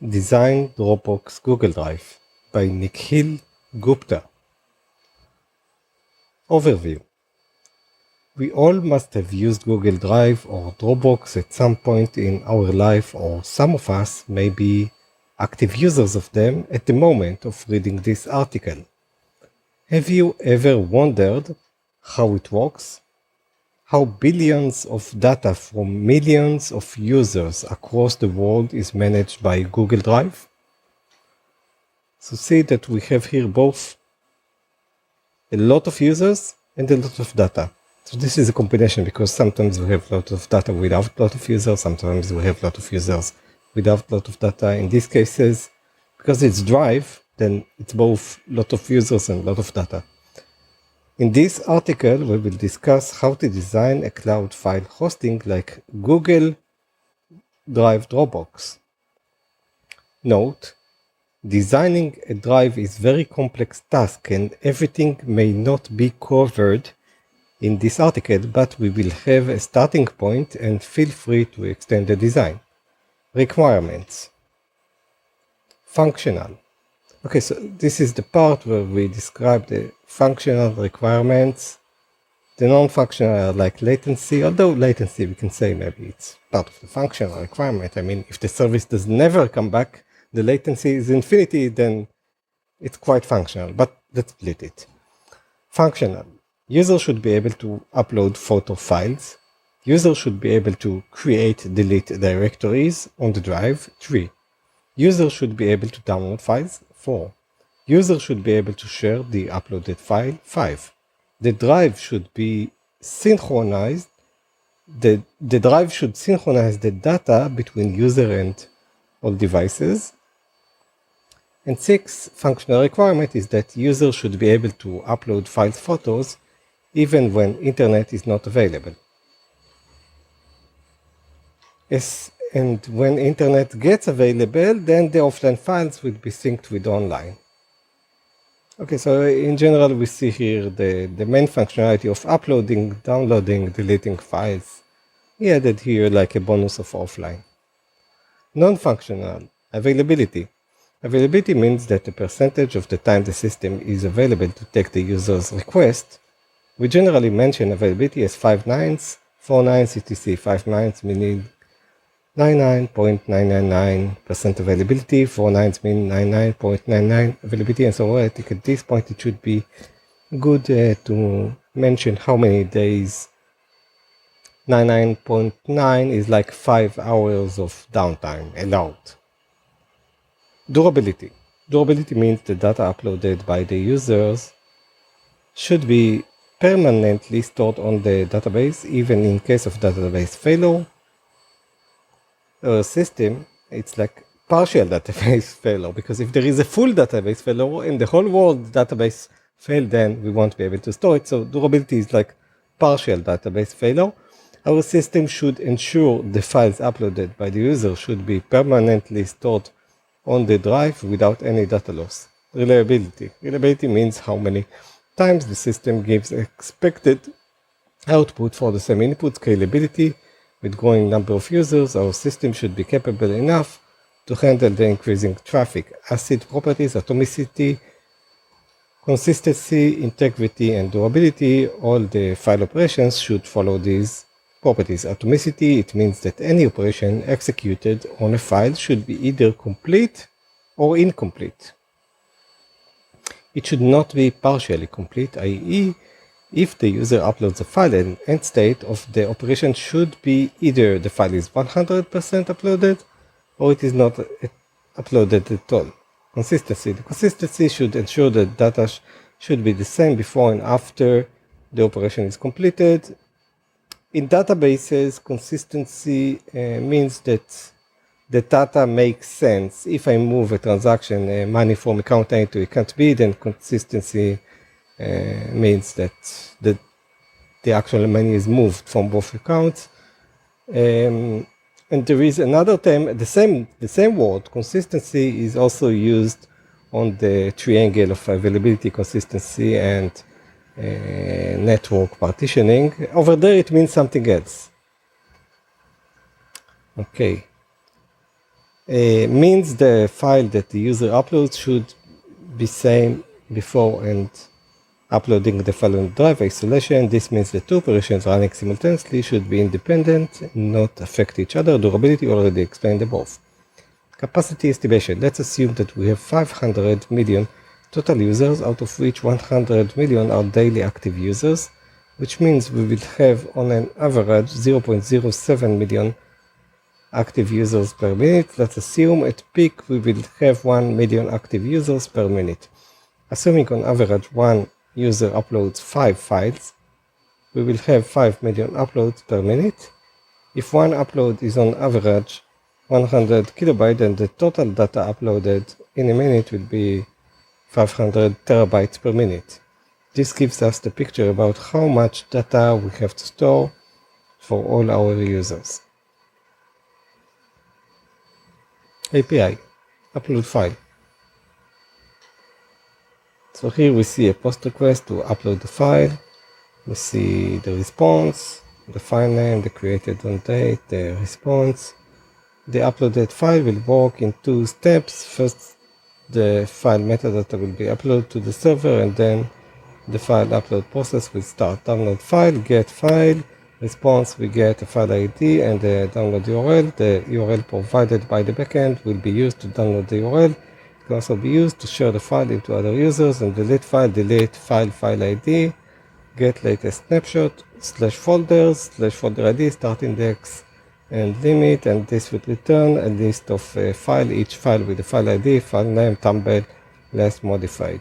Design Dropbox Google Drive by Nikhil Gupta. Overview. We all must have used Google Drive or Dropbox at some point in our life, or some of us may be active users of them at the moment of reading this article. Have you ever wondered how it works? How billions of data from millions of users across the world is managed by Google Drive? So see that we have here both a lot of users and a lot of data. So this is a combination, because sometimes we have a lot of data without a lot of users, sometimes we have a lot of users without a lot of data. In these cases, because it's Drive, then it's both a lot of users and a lot of data. In this article, we will discuss how to design a cloud file hosting like Google Drive Dropbox. Note, designing a drive is a very complex task, and everything may not be covered in this article, but we will have a starting point and feel free to extend the design. Requirements. Functional. Okay, so this is the part where we describe the functional requirements. The non-functional are like latency, although latency we can say maybe it's part of the functional requirement. I mean, if the service does never come back, the latency is infinity, then it's quite functional, but let's split it. Functional. User should be able to upload photo files. User should be able to create, delete directories on the drive. 3. User should be able to download files. 4. User should be able to share the uploaded file. 5. The drive should be synchronized. The drive should synchronize the data between user and all devices. And 6, functional requirement is that user should be able to upload files, photos, even when internet is not available. And when internet gets available, then the offline files will be synced with online. Okay, so in general, we see here the main functionality of uploading, downloading, deleting files. He added here like a bonus of offline. Non-functional. Availability. Availability means that the percentage of the time the system is available to take the user's request. We generally mention availability as 5 nines, 4 nines, etc. 5 nines meaning 99.999% availability, 4 nines mean 99.99 availability, and so on. I think at this point it should be good to mention how many days. 99.9 is like 5 hours of downtime allowed. Durability. Durability means the data uploaded by the users should be permanently stored on the database, even in case of database failure. System, it's like partial database failure, because if there is a full database failure and the whole world database failed, then we won't be able to store it. So durability is like partial database failure. Our system should ensure the files uploaded by the user should be permanently stored on the drive without any data loss. Reliability. Reliability means how many times the system gives expected output for the same input. Scalability. With growing number of users, our system should be capable enough to handle the increasing traffic. ACID properties, atomicity, consistency, integrity, and durability. All the file operations should follow these properties. Atomicity, it means that any operation executed on a file should be either complete or incomplete. It should not be partially complete, i.e., if the user uploads a file, an end state of the operation should be either the file is 100% uploaded or it is not uploaded at all. Consistency. The consistency should ensure that data should be the same before and after the operation is completed. In databases, consistency means that the data makes sense. If I move a transaction, money from account A to account B, then consistency means that the actual money is moved from both accounts. And there is another term, the same word, consistency, is also used on the triangle of availability, consistency, and network partitioning. Over there it means something else. Okay. means the file that the user uploads should be same before and uploading the file on drive isolation. This means the two operations running simultaneously should be independent, not affect each other. Durability already explained above. Capacity estimation. Let's assume that we have 500 million total users, out of which 100 million are daily active users, which means we will have on an average 0.07 million active users per minute. Let's assume at peak we will have 1 million active users per minute. Assuming on average one user uploads 5 files, we will have 5 million uploads per minute. If one upload is on average 100 kilobytes, then the total data uploaded in a minute will be 500 terabytes per minute. This gives us the picture about how much data we have to store for all our users. API, upload file. So here we see a post request to upload the file. We see the response, the file name, the created on date, the response. The uploaded file will work in 2 steps. First, the file metadata will be uploaded to the server, and then the file upload process will start. Download file, get file, response, we get a file ID and the download URL. The URL provided by the backend will be used to download the URL. It can also be used to share the file into other users, and delete file ID, get latest snapshot, /folders, /folder ID, start index, and limit, and this will return a list of file, each file with the file ID, file name, thumbnail, last modified.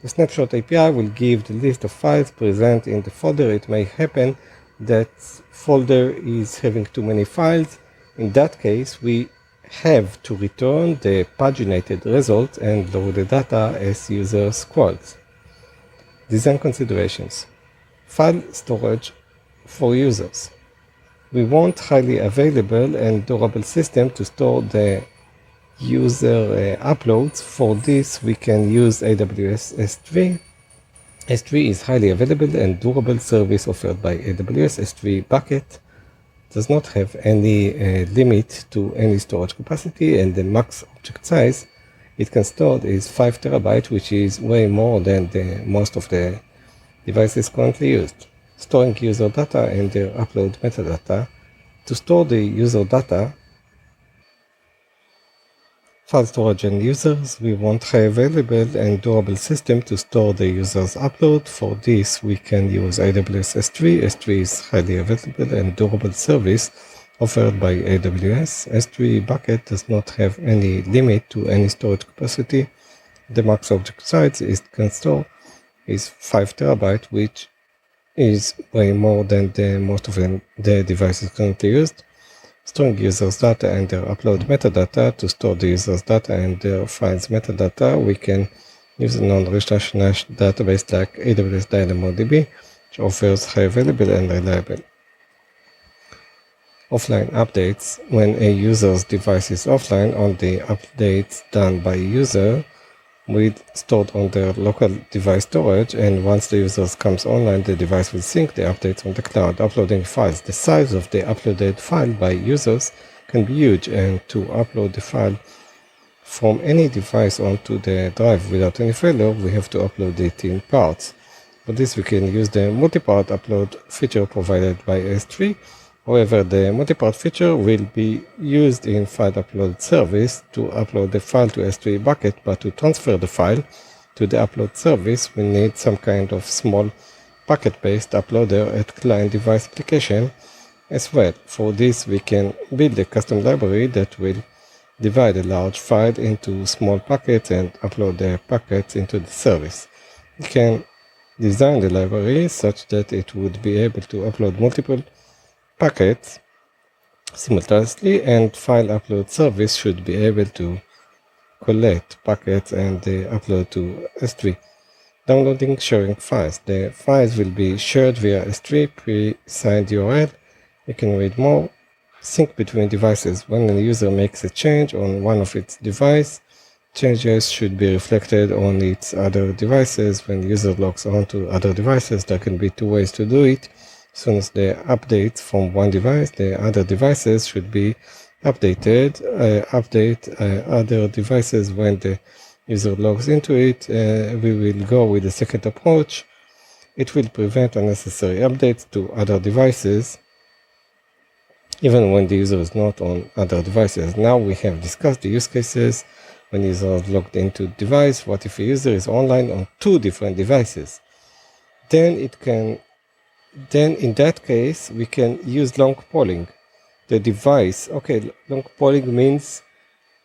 The snapshot API will give the list of files present in the folder. It may happen that folder is having too many files. In that case, we have to return the paginated result and load the data as users quotes. Design considerations. File storage for users. We want highly available and durable system to store the user uploads. For this, we can use AWS S3. S3 is highly available and durable service offered by AWS. S3 bucket does not have any limit to any storage capacity, and the max object size it can store is 5 terabytes, which is way more than most of the devices currently used. Storing user data and their upload metadata. To store the user data, file storage and users, we want high available and durable system to store the user's upload. For this, we can use AWS S3. S3 is highly available and durable service offered by AWS. S3 bucket does not have any limit to any storage capacity. The max object size it can store is 5 terabytes, which is way more than most of the devices currently used. Storing users' data and their upload metadata. To store the users' data and their files metadata, we can use a non-restricted database like AWS DynamoDB, which offers high available and reliable. Offline updates. When a user's device is offline, all the updates done by a user will stored on their local device storage, and once the user comes online, the device will sync the updates on the cloud. Uploading files. The size of the uploaded file by users can be huge, and to upload the file from any device onto the drive without any failure, we have to upload it in parts. For this, we can use the multi-part upload feature provided by S3. However, the multi-part feature will be used in file upload service to upload the file to S3 bucket, but to transfer the file to the upload service, we need some kind of small bucket-based uploader at client device application as well. For this, we can build a custom library that will divide a large file into small packets and upload the packets into the service. We can design the library such that it would be able to upload multiple packets simultaneously, and file upload service should be able to collect packets and upload to S3. Downloading, sharing files. The files will be shared via S3 pre-signed URL. You can read more. Sync between devices. When a user makes a change on one of its devices, changes should be reflected on its other devices. When the user logs on to other devices, there can be 2 ways to do it. As soon as the updates from one device, the other devices should be update other devices when the user logs into it. We will go with the second approach. It will prevent unnecessary updates to other devices, even when the user is not on other devices. Now we have discussed the use cases when user is logged into device. What if a user is online on two different devices? Then in that case, we can use long polling. The device, long polling means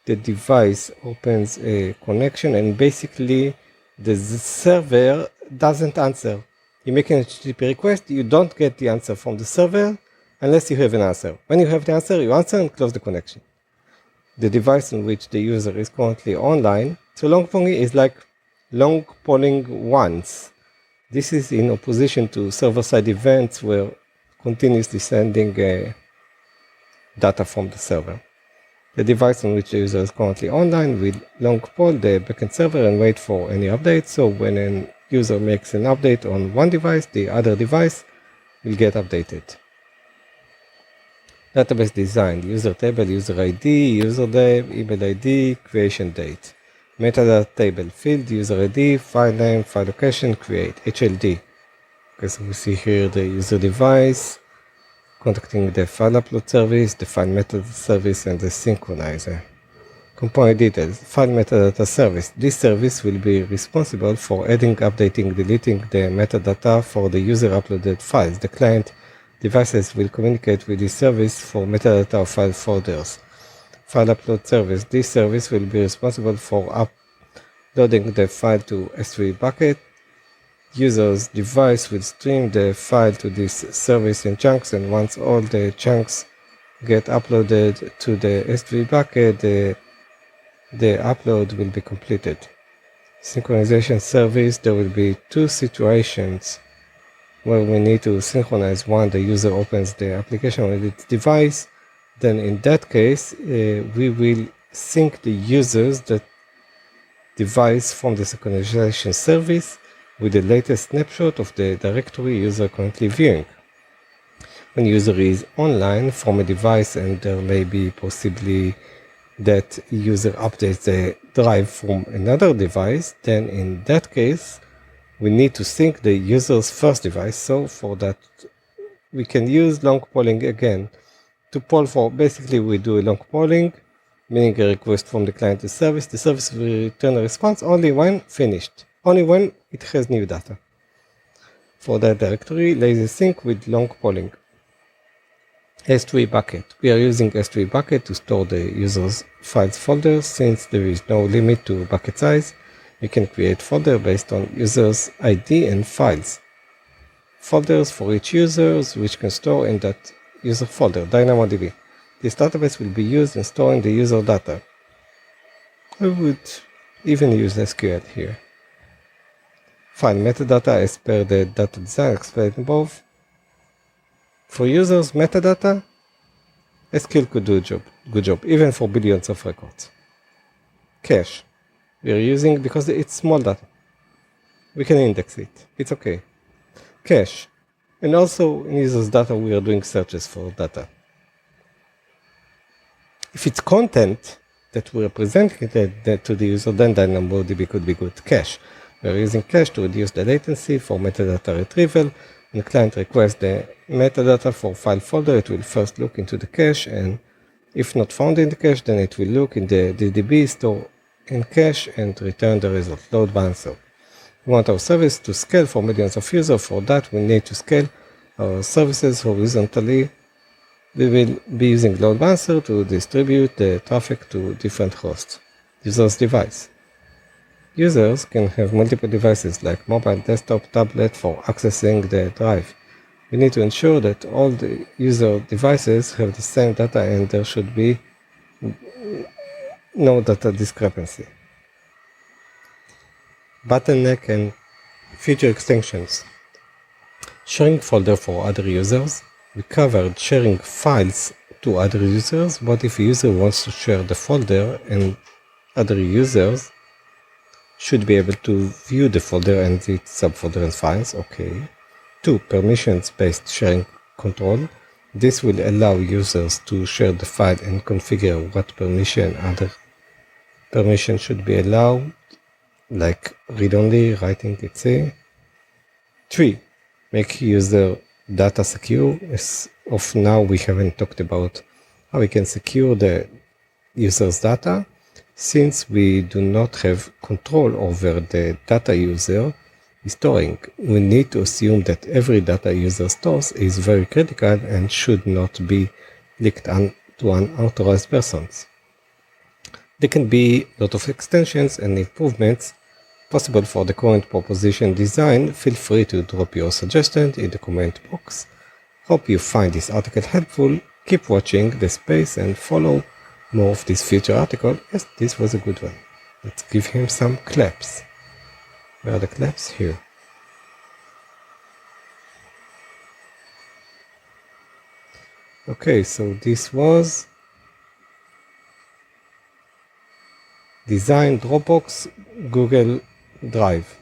the device opens a connection and basically the server doesn't answer. You make an HTTP request, you don't get the answer from the server unless you have an answer. When you have the answer, you answer and close the connection. The device in which the user is currently online. So long polling is like long polling once. This is in opposition to server-side events where continuously sending data from the server. The device on which the user is currently online will long poll the backend server and wait for any updates. So when a user makes an update on one device, the other device will get updated. Database design, user table, user ID, username, email ID, creation date. Metadata table, field, user ID, file name, file location, create, HLD. Okay, so we see here the user device, contacting the file upload service, the file metadata service, and the synchronizer. Component details, file metadata service. This service will be responsible for adding, updating, deleting the metadata for the user uploaded files. The client devices will communicate with this service for metadata of file folders. File upload service. This service will be responsible for uploading the file to S3 bucket. User's device will stream the file to this service in chunks, and once all the chunks get uploaded to the S3 bucket, the upload will be completed. Synchronization service. There will be two situations where we need to synchronize. One, the user opens the application with its device. Then in that case, we will sync the user's device from the synchronization service with the latest snapshot of the directory user currently viewing. When user is online from a device and there may be possibly that user updates the drive from another device, then in that case, we need to sync the user's first device. So for that, we can use long polling again. To poll for, basically we do a long polling, meaning a request from the client to service. The service will return a response only when finished, only when it has new data. For that directory, lazy sync with long polling. S3 bucket. We are using S3 bucket to store the user's files folders. Since there is no limit to bucket size, we can create folder based on user's ID and files. Folders for each user, which can store in that user folder, DynamoDB. This database will be used in storing the user data. I would even use SQL here. File metadata as per the data design explained above. For users metadata, SQL could do a good job, even for billions of records. Cache. We are using because it's small data. We can index it. It's okay. Cache. And also in users data, we are doing searches for data. If it's content that we are presenting to the user, then DynamoDB could be good. Cache. We are using cache to reduce the latency for metadata retrieval. When the client requests the metadata for file folder, it will first look into the cache, and if not found in the cache, then it will look in the DB store in cache and return the result, load balancer. We want our service to scale for millions of users. For that, we need to scale our services horizontally. We will be using load balancer to distribute the traffic to different hosts. User's device. Users can have multiple devices like mobile, desktop, tablet for accessing the drive. We need to ensure that all the user devices have the same data and there should be no data discrepancy. Bottleneck and feature extensions. Sharing folder for other users. We covered sharing files to other users. What if a user wants to share the folder and other users should be able to view the folder and its subfolder and files? Okay. 2. Permissions-based sharing control. This will allow users to share the file and configure what other permission should be allowed, like read-only, writing, etc. 3. Make user data secure. As of now, we haven't talked about how we can secure the user's data. Since we do not have control over the data user is storing, we need to assume that every data user stores is very critical and should not be leaked to unauthorized persons. There can be a lot of extensions and improvements possible for the current proposition design. Feel free to drop your suggestions in the comment box. Hope you find this article helpful. Keep watching the space and follow more of this future article. Yes, this was a good one. Let's give him some claps. Where are the claps? Here. Okay, so this was Design Dropbox Google Drive.